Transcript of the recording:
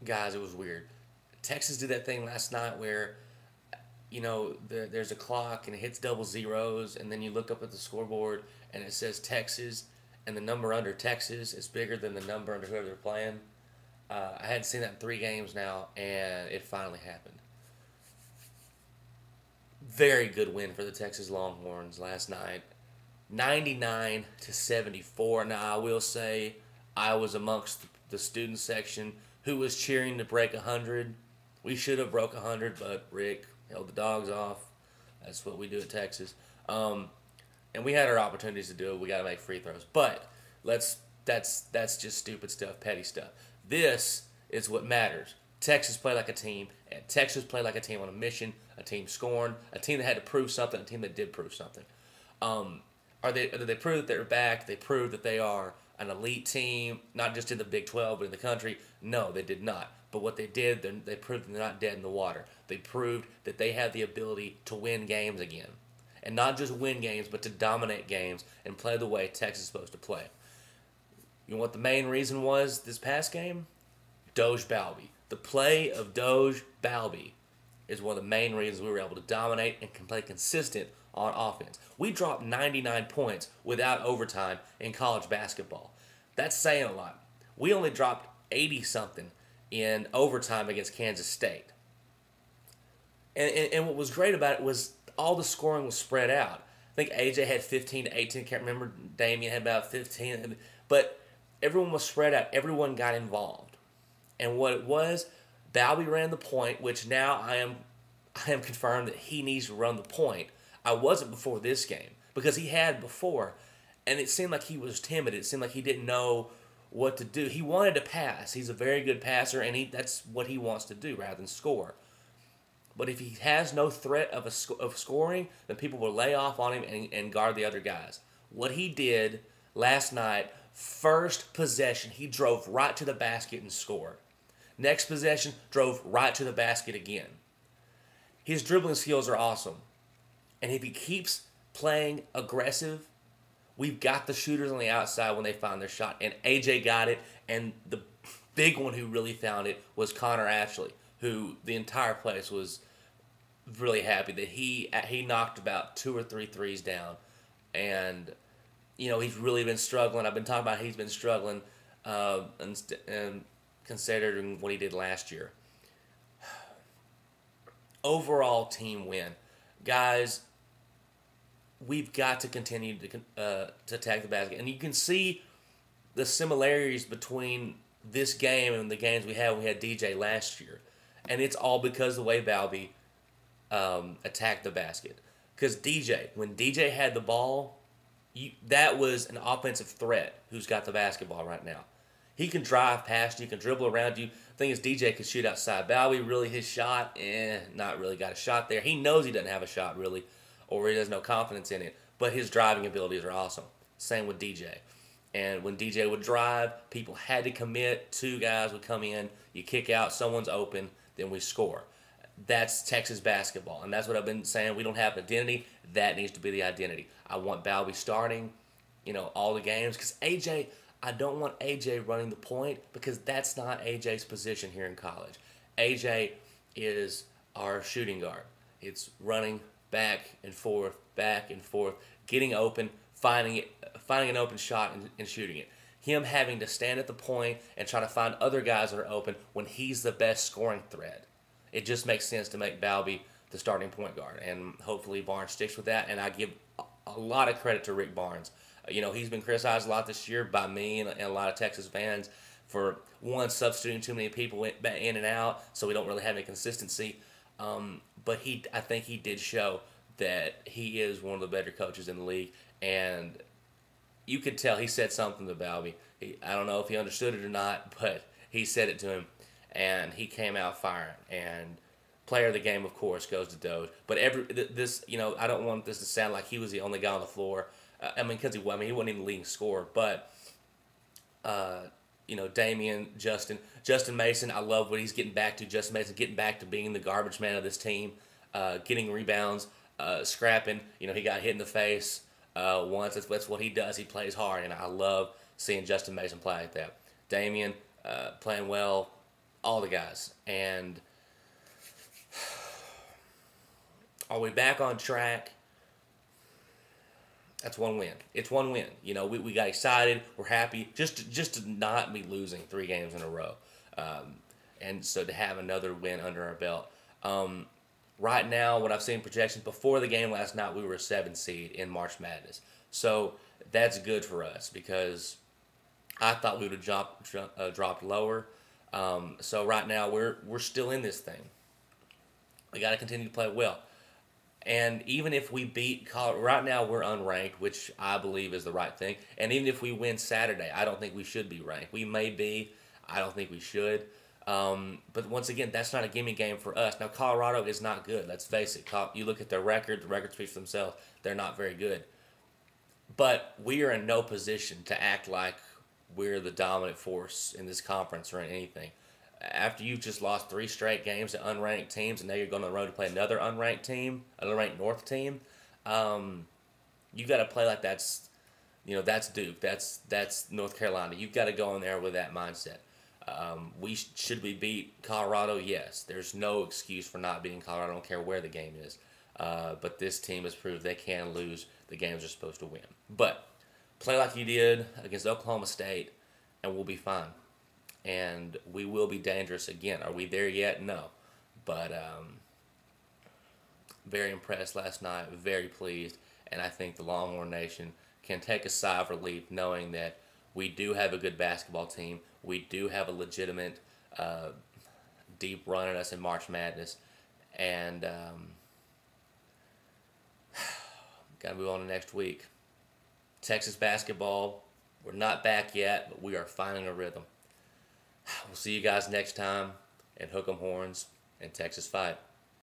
guys, it was weird. Texas did that thing last night where there's a clock and it hits double zeros, and then you look up at the scoreboard and it says Texas, and the number under Texas is bigger than the number under whoever they're playing. I hadn't seen that in 3 games now, and it finally happened. Very good win for the Texas Longhorns last night, 99-74. Now I will say I was amongst the student section who was cheering to break 100. We should have broke 100, but Rick held the dogs off. That's what we do at Texas. And we had our opportunities to do it. We got to make free throws, but that's just stupid stuff, petty stuff. This is what matters. Texas played like a team, and Texas played like a team on a mission, a team scoring, a team that had to prove something, a team that did prove something. Did they prove that they're back? They proved that they are an elite team, not just in the Big 12, but in the country? No, they did not. But what they did, they proved that they're not dead in the water. They proved that they have the ability to win games again. And not just win games, but to dominate games and play the way Texas is supposed to play. You know what the main reason was this past game? Doge Balby. The play of Doge Balby is one of the main reasons we were able to dominate and can play consistent on offense. We dropped 99 points without overtime in college basketball. That's saying a lot. We only dropped 80-something in overtime against Kansas State. And what was great about it was all the scoring was spread out. I think AJ had 15 to 18. Can't remember. Damian had about 15. But everyone was spread out. Everyone got involved. And what it was, Balby ran the point, which now I am confirmed that he needs to run the point. I wasn't before this game because he had before, and it seemed like he was timid. It seemed like he didn't know what to do. He wanted to pass. He's a very good passer, and that's what he wants to do rather than score. But if he has no threat of scoring, then people will lay off on him and guard the other guys. What he did last night, first possession, he drove right to the basket and scored. Next possession, drove right to the basket again. His dribbling skills are awesome. And if he keeps playing aggressive, we've got the shooters on the outside when they find their shot. And AJ got it, and the big one who really found it was Connor Ashley, who the entire place was really happy that he knocked about 2 or 3 threes down. And, he's really been struggling. I've been talking about he's been struggling and considering what he did last year. Overall team win. Guys, we've got to continue to attack the basket. And you can see the similarities between this game and the games we had when we had DJ last year. And it's all because of the way Balby attacked the basket. Because when DJ had the ball, that was an offensive threat who's got the basketball right now. He can drive past you, can dribble around you. The thing is, DJ can shoot outside. Balby, really, his shot, not really got a shot there. He knows he doesn't have a shot, really, or he has no confidence in it. But his driving abilities are awesome. Same with DJ. And when DJ would drive, people had to commit. 2 guys would come in. You kick out, someone's open, then we score. That's Texas basketball. And that's what I've been saying. We don't have an identity. That needs to be the identity. I want Balby starting, all the games. Because I don't want AJ running the point because that's not AJ's position here in college. AJ is our shooting guard. It's running back and forth, getting open, finding an open shot and shooting it. Him having to stand at the point and try to find other guys that are open when he's the best scoring threat. It just makes sense to make Balby the starting point guard, and hopefully Barnes sticks with that. And I give a lot of credit to Rick Barnes. He's been criticized a lot this year by me and a lot of Texas fans for, one, substituting too many people in and out, so we don't really have any consistency. But I think he did show that he is one of the better coaches in the league, and you could tell he said something to Balby. I don't know if he understood it or not, but he said it to him, and he came out firing. And player of the game, of course, goes to Doge. But I don't want this to sound like he was the only guy on the floor. Because he wasn't even the leading scorer. But, Damian, Justin Mason, I love what he's getting back to. Justin Mason getting back to being the garbage man of this team, getting rebounds, scrapping. He got hit in the face once. That's what he does. He plays hard, and I love seeing Justin Mason play like that. Damian playing well. all the guys. And are we back on track? That's one win. It's one win. You know, we got excited. We're happy just to not be losing 3 games in a row, and so to have another win under our belt. Right now, what I've seen projections before the game last night, we were a 7 seed in March Madness. So that's good for us because I thought we would have dropped lower. So right now we're still in this thing. We got to continue to play well. And even if we beat Colorado, right now we're unranked, which I believe is the right thing. And even if we win Saturday, I don't think we should be ranked. We may be. I don't think we should. But once again, that's not a gimme game for us. Now, Colorado is not good. Let's face it. You look at their record. The record speaks for themselves. They're not very good. But we are in no position to act like we're the dominant force in this conference or in anything. After you've just lost 3 straight games to unranked teams, and now you're going on the road to play another unranked team, another ranked North team, you got to play like that's Duke, that's North Carolina. You've got to go in there with that mindset. Should we beat Colorado? Yes. There's no excuse for not beating Colorado. I don't care where the game is. But this team has proved they can lose the games they're supposed to win. But play like you did against Oklahoma State, and we'll be fine. And we will be dangerous again. Are we there yet? No. But very impressed last night, very pleased, and I think the Longhorn Nation can take a sigh of relief knowing that we do have a good basketball team. We do have a legitimate deep run at us in March Madness. And got to move on to next week. Texas basketball, we're not back yet, but we are finding a rhythm. We'll see you guys next time, and hook 'em horns and Texas fight.